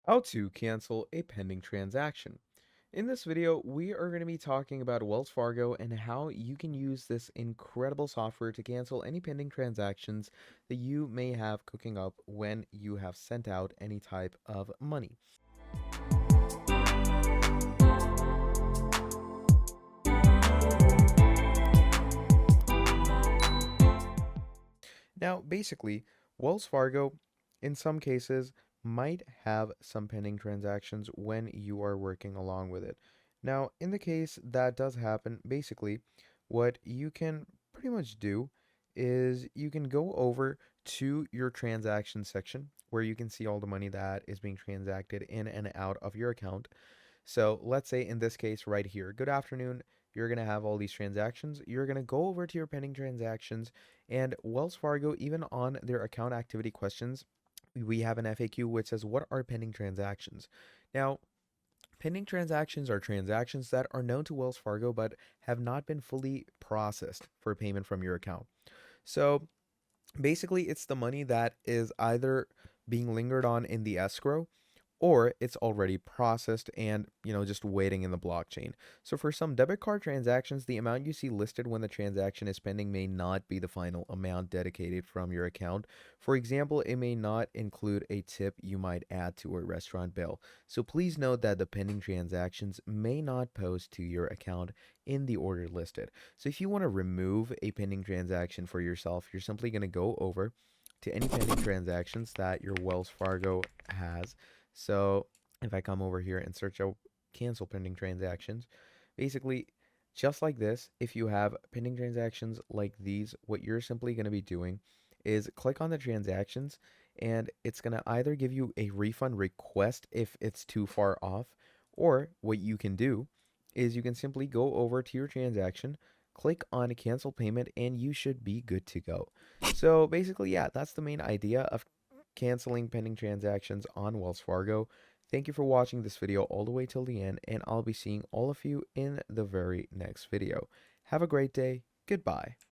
How to cancel a pending transaction. In this video, we are going to be talking about Wells Fargo and how you can use this incredible software to cancel any pending transactions that you may have cooking up when you have sent out any type of money. Now, basically, Wells Fargo, in some cases, might have some pending transactions when you are working along with it. Now, in the case that does happen, basically, what you can pretty much do is you can go over to your transaction section where you can see all the money that is being transacted in and out of your account. So let's say in this case right here, good afternoon, you're going to have all these transactions. You're going to go over to your pending transactions, and Wells Fargo, even on their account activity questions, we have an FAQ which says, what are pending transactions? Now, pending transactions are transactions that are known to Wells Fargo but have not been fully processed for payment from your account. So basically, it's the money that is either being lingered on in the escrow or it's already processed and just waiting in the blockchain. So for some debit card transactions, the amount you see listed when the transaction is pending may not be the final amount dedicated from your account. For example, it may not include a tip you might add to a restaurant bill. So please note that the pending transactions may not post to your account in the order listed. So if you want to remove a pending transaction for yourself, you're simply going to go over to any pending transactions that your Wells Fargo has. So if I come over here and search out cancel pending transactions, basically just like this, if you have pending transactions like these, what you're simply going to be doing is click on the transactions, and it's going to either give you a refund request if it's too far off, or what you can do is you can simply go over to your transaction, click on cancel payment, and you should be good to go. So basically, yeah, that's the main idea of canceling pending transactions on Wells Fargo. Thank you for watching this video all the way till the end, and I'll be seeing all of you in the very next video. Have a great day. Goodbye.